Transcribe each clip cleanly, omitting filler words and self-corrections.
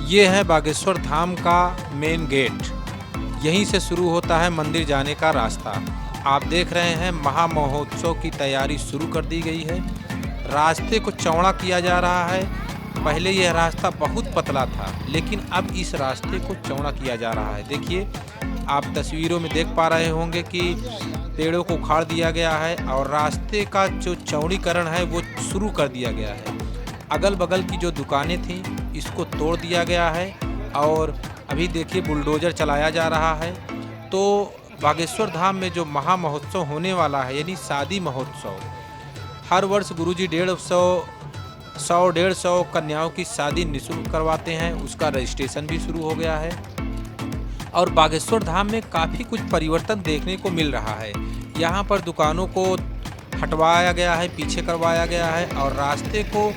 ये है बागेश्वर धाम का मेन गेट। यहीं से शुरू होता है मंदिर जाने का रास्ता। आप देख रहे हैं महामहोत्सव की तैयारी शुरू कर दी गई है। रास्ते को चौड़ा किया जा रहा है। पहले यह रास्ता बहुत पतला था, लेकिन अब इस रास्ते को चौड़ा किया जा रहा है। देखिए, आप तस्वीरों में देख पा रहे होंगे कि पेड़ों को उखाड़ दिया गया है और रास्ते का जो चौड़ीकरण है वो शुरू कर दिया गया है। अगल बगल की जो दुकानें थीं इसको तोड़ दिया गया है और अभी देखिए बुलडोज़र चलाया जा रहा है। तो बागेश्वर धाम में जो महामहोत्सव होने वाला है, यानी शादी महोत्सव, हर वर्ष गुरुजी 150 कन्याओं की शादी निःशुल्क करवाते हैं। उसका रजिस्ट्रेशन भी शुरू हो गया है और बागेश्वर धाम में काफ़ी कुछ परिवर्तन देखने को मिल रहा है। यहाँ पर दुकानों को हटवाया गया है, पीछे करवाया गया है और रास्ते को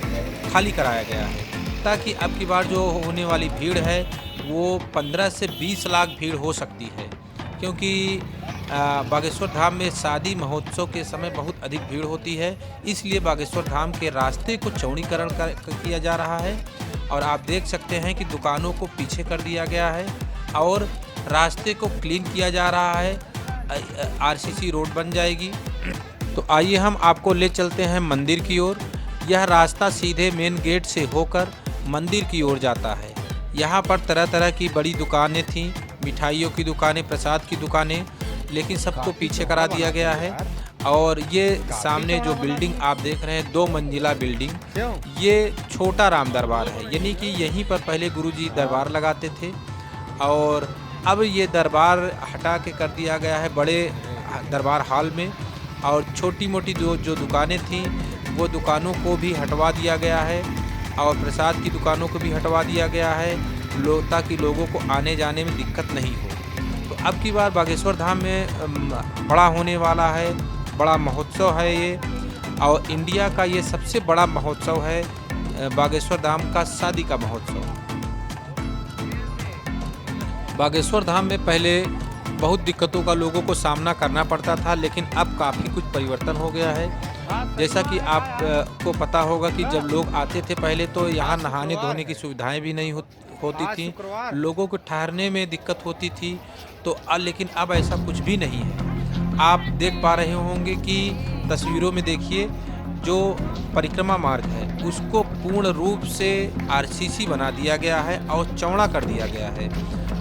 खाली कराया गया है, ताकि अब की बार जो होने वाली भीड़ है वो 15 से 20 लाख भीड़ हो सकती है, क्योंकि बागेश्वर धाम में शादी महोत्सव के समय बहुत अधिक भीड़ होती है। इसलिए बागेश्वर धाम के रास्ते को चौड़ीकरण किया जा रहा है और आप देख सकते हैं कि दुकानों को पीछे कर दिया गया है और रास्ते को क्लीन किया जा रहा है। आरसीसी रोड बन जाएगी। तो आइए हम आपको ले चलते हैं मंदिर की ओर। यह रास्ता सीधे मेन गेट से होकर मंदिर की ओर जाता है। यहाँ पर तरह तरह की बड़ी दुकानें थीं, मिठाइयों की दुकानें, प्रसाद की दुकानें, लेकिन सबको पीछे करा दिया गया है। और ये सामने जो बिल्डिंग आप देख रहे हैं, 2 मंजिला बिल्डिंग, ये छोटा राम दरबार है। यानी कि यहीं पर पहले गुरुजी दरबार लगाते थे और अब ये दरबार हटा के कर दिया गया है बड़े दरबार हॉल में। और छोटी मोटी जो दुकानें थीं वो दुकानों को भी हटवा दिया गया है और प्रसाद की दुकानों को भी हटवा दिया गया है, ताकि लोगों को आने जाने में दिक्कत नहीं हो। तो अब की बार बागेश्वर धाम में बड़ा होने वाला है, बड़ा महोत्सव है ये, और इंडिया का ये सबसे बड़ा महोत्सव है बागेश्वर धाम का शादी का महोत्सव। बागेश्वर धाम में पहले बहुत दिक्कतों का लोगों को सामना करना पड़ता था, लेकिन अब काफ़ी कुछ परिवर्तन हो गया है। जैसा कि आपको पता होगा कि जब लोग आते थे पहले, तो यहाँ नहाने धोने की सुविधाएं भी नहीं होती थी, लोगों को ठहरने में दिक्कत होती थी। तो लेकिन अब ऐसा कुछ भी नहीं है। आप देख पा रहे होंगे कि तस्वीरों में देखिए, जो परिक्रमा मार्ग है उसको पूर्ण रूप से आरसीसी बना दिया गया है और चौड़ा कर दिया गया है।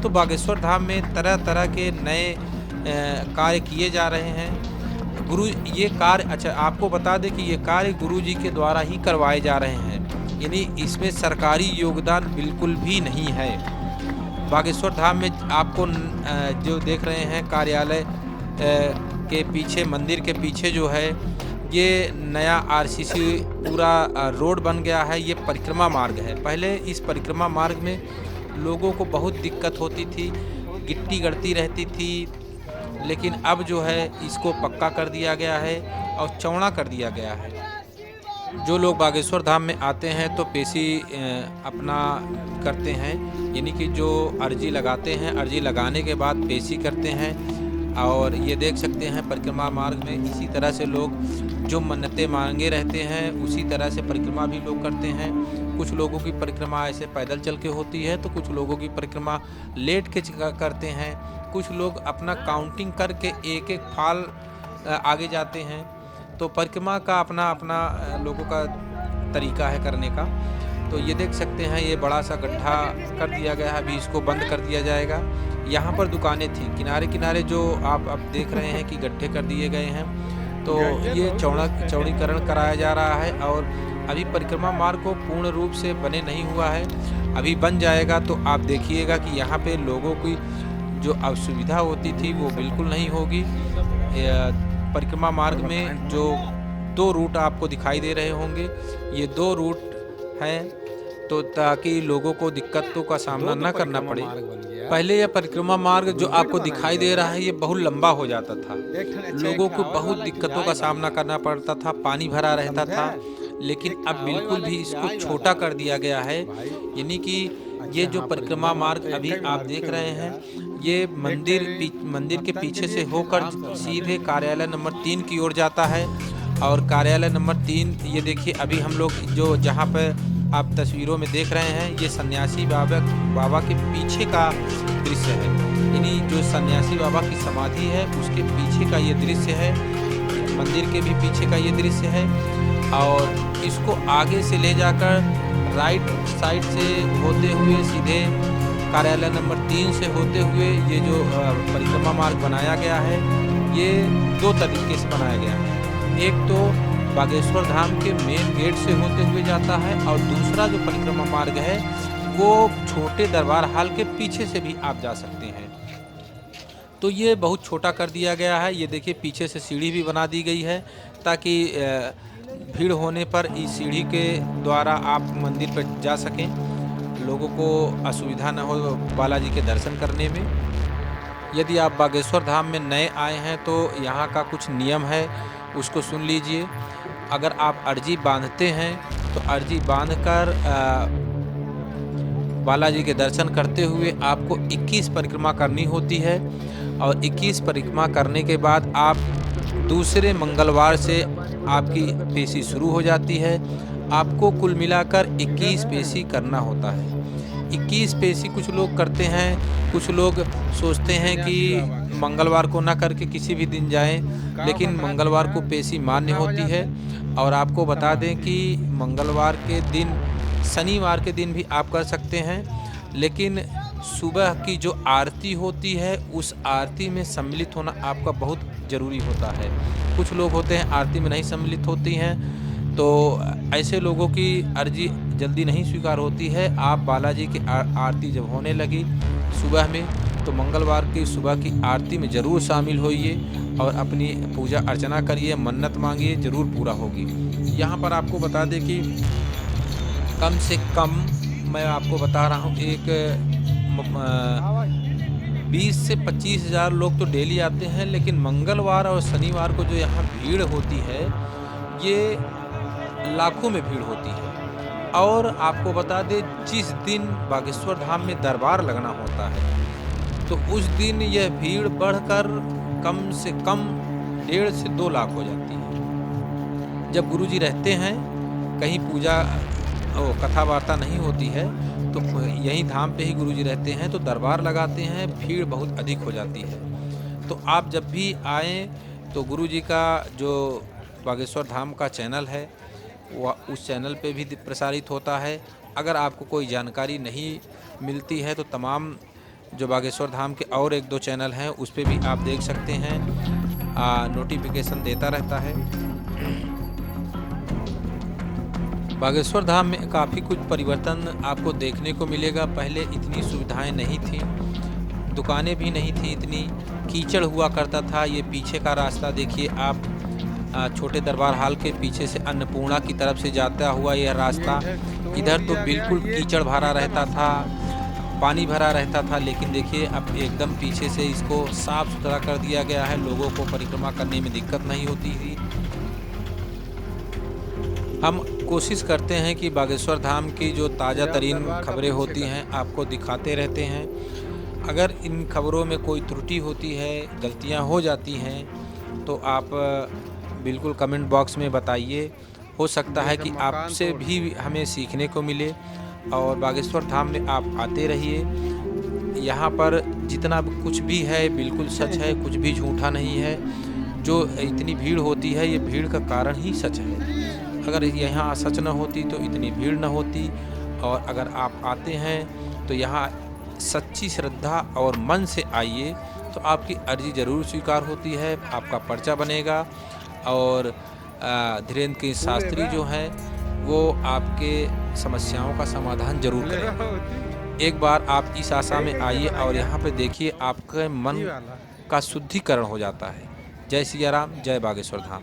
तो बागेश्वर धाम में तरह तरह के नए कार्य किए जा रहे हैं। ये कार्य, अच्छा आपको बता दें कि ये कार्य गुरुजी के द्वारा ही करवाए जा रहे हैं, यानी इसमें सरकारी योगदान बिल्कुल भी नहीं है। बागेश्वर धाम में आपको जो देख रहे हैं कार्यालय के पीछे, मंदिर के पीछे जो है, ये नया आरसीसी पूरा रोड बन गया है। ये परिक्रमा मार्ग है। पहले इस परिक्रमा मार्ग में लोगों को बहुत दिक्कत होती थी, गिट्टी गड़ती रहती थी, लेकिन अब जो है इसको पक्का कर दिया गया है और चौड़ा कर दिया गया है। जो लोग बागेश्वर धाम में आते हैं तो पेशी अपना करते हैं, यानी कि जो अर्जी लगाते हैं, अर्जी लगाने के बाद पेशी करते हैं। और ये देख सकते हैं परिक्रमा मार्ग में इसी तरह से लोग जो मन्नतें मांगे रहते हैं, उसी तरह से परिक्रमा भी लोग करते हैं। कुछ लोगों की परिक्रमा ऐसे पैदल चल के होती है, तो कुछ लोगों की परिक्रमा लेट के करते हैं। कुछ लोग अपना काउंटिंग करके एक एक फाल आगे जाते हैं। तो परिक्रमा का अपना अपना लोगों का तरीका है करने का। तो ये देख सकते हैं, ये बड़ा सा गड्ढा कर दिया गया है, अभी इसको बंद कर दिया जाएगा। यहाँ पर दुकानें थी किनारे किनारे, जो आप अब देख रहे हैं कि गड्ढे कर दिए गए हैं। तो ये चौड़ीकरण कराया जा रहा है और अभी परिक्रमा मार्ग को पूर्ण रूप से बने नहीं हुआ है, अभी बन जाएगा। तो आप देखिएगा कि यहाँ पे लोगों की जो असुविधा होती थी वो बिल्कुल नहीं होगी। परिक्रमा मार्ग में जो 2 रूट आपको दिखाई दे रहे होंगे, ये 2 रूट हैं, तो ताकि लोगों को दिक्कतों का सामना न करना पड़े। पहले यह परिक्रमा मार्ग जो आपको दिखाई दे रहा है, ये बहुत लंबा हो जाता था, लोगों को बहुत दिक्कतों का सामना करना पड़ता था, पानी भरा रहता था। लेकिन अब बिल्कुल भी इसको छोटा कर दिया गया है, यानी कि ये जो परिक्रमा मार्ग अभी आप देख रहे हैं, ये मंदिर के पीछे से होकर सीधे कार्यालय नंबर 3 की ओर जाता है। और कार्यालय नंबर 3, ये देखिए, अभी हम लोग जो जहाँ पर आप तस्वीरों में देख रहे हैं, ये सन्यासी बाबा के पीछे का दृश्य है। यानी जो सन्यासी बाबा की समाधि है उसके पीछे का ये दृश्य है, मंदिर के भी पीछे का ये दृश्य है। और इसको आगे से ले जाकर राइट साइड से होते हुए सीधे कार्यालय नंबर 3 से होते हुए ये जो परिक्रमा मार्ग बनाया गया है, ये 2 तरीके से बनाया गया है। एक तो बागेश्वर धाम के मेन गेट से होते हुए जाता है और दूसरा जो परिक्रमा मार्ग है वो छोटे दरबार हाल के पीछे से भी आप जा सकते हैं। तो ये बहुत छोटा कर दिया गया है। ये देखिए पीछे से सीढ़ी भी बना दी गई है ताकि भीड़ होने पर इस सीढ़ी के द्वारा आप मंदिर पर जा सकें, लोगों को असुविधा न हो बालाजी के दर्शन करने में। यदि आप बागेश्वर धाम में नए आए हैं तो यहाँ का कुछ नियम है, उसको सुन लीजिए। अगर आप अर्जी बांधते हैं तो अर्जी बांधकर बालाजी के दर्शन करते हुए आपको 21 परिक्रमा करनी होती है और 21 परिक्रमा करने के बाद आप दूसरे मंगलवार से आपकी पेशी शुरू हो जाती है। आपको कुल मिलाकर 21 पेशी करना होता है। 21 पेशी कुछ लोग करते हैं, कुछ लोग सोचते हैं कि मंगलवार को ना करके किसी भी दिन जाएं, लेकिन मंगलवार को पेशी मान्य होती है। और आपको बता दें कि मंगलवार के दिन, शनिवार के दिन भी आप कर सकते हैं, लेकिन सुबह की जो आरती होती है उस आरती में सम्मिलित होना आपका बहुत ज़रूरी होता है। कुछ लोग होते हैं आरती में नहीं सम्मिलित होती हैं, तो ऐसे लोगों की अर्जी जल्दी नहीं स्वीकार होती है। आप बालाजी की आरती जब होने लगी सुबह में, तो मंगलवार की सुबह की आरती में ज़रूर शामिल होइए और अपनी पूजा अर्चना करिए, मन्नत मांगिए, ज़रूर पूरा होगी। यहाँ पर आपको बता दें कि कम से कम मैं आपको बता रहा हूँ, एक 20 से 25 हज़ार लोग तो डेली आते हैं, लेकिन मंगलवार और शनिवार को जो यहाँ भीड़ होती है ये लाखों में भीड़ होती है। और आपको बता दें, जिस दिन बागेश्वर धाम में दरबार लगना होता है तो उस दिन यह भीड़ बढ़कर कम से कम 1.5 से 2 लाख हो जाती है। जब गुरुजी रहते हैं, कहीं पूजा कथा वार्ता नहीं होती है, तो यहीं धाम पे ही गुरुजी रहते हैं, तो दरबार लगाते हैं, भीड़ बहुत अधिक हो जाती है। तो आप जब भी आएँ तो गुरुजी का जो बागेश्वर धाम का चैनल है वह उस चैनल पे भी प्रसारित होता है। अगर आपको कोई जानकारी नहीं मिलती है तो तमाम जो बागेश्वर धाम के और 1-2 चैनल हैं उस पे भी आप देख सकते हैं, नोटिफिकेशन देता रहता है। बागेश्वर धाम में काफ़ी कुछ परिवर्तन आपको देखने को मिलेगा। पहले इतनी सुविधाएं नहीं थी, दुकानें भी नहीं थी, इतनी कीचड़ हुआ करता था। ये पीछे का रास्ता देखिए आप, छोटे दरबार हाल के पीछे से अन्नपूर्णा की तरफ से जाता हुआ यह रास्ता, इधर तो बिल्कुल कीचड़ भरा रहता था, पानी भरा रहता था, लेकिन देखिए अब एकदम पीछे से इसको साफ सुथरा कर दिया गया है। लोगों को परिक्रमा करने में दिक्कत नहीं होती थी। हम कोशिश करते हैं कि बागेश्वर धाम की जो ताज़ा तरीन खबरें होती हैं आपको दिखाते रहते हैं। अगर इन खबरों में कोई त्रुटि होती है, गलतियां हो जाती हैं, तो आप बिल्कुल कमेंट बॉक्स में बताइए। हो सकता है कि आपसे भी हमें सीखने को मिले। और बागेश्वर धाम में आप आते रहिए। यहाँ पर जितना कुछ भी है बिल्कुल सच है, कुछ भी झूठा नहीं है। जो इतनी भीड़ होती है ये भीड़ का कारण ही सच है। अगर यहाँ सच न होती तो इतनी भीड़ न होती। और अगर आप आते हैं तो यहाँ सच्ची श्रद्धा और मन से आइए तो आपकी अर्जी ज़रूर स्वीकार होती है, आपका पर्चा बनेगा। और धीरेन्द्र के शास्त्री जो हैं वो आपके समस्याओं का समाधान जरूर करेंगे। एक बार आप इस आशा में आइए और यहाँ पे देखिए आपके मन का शुद्धिकरण हो जाता है। जय सिया राम, जय बागेश्वर धाम।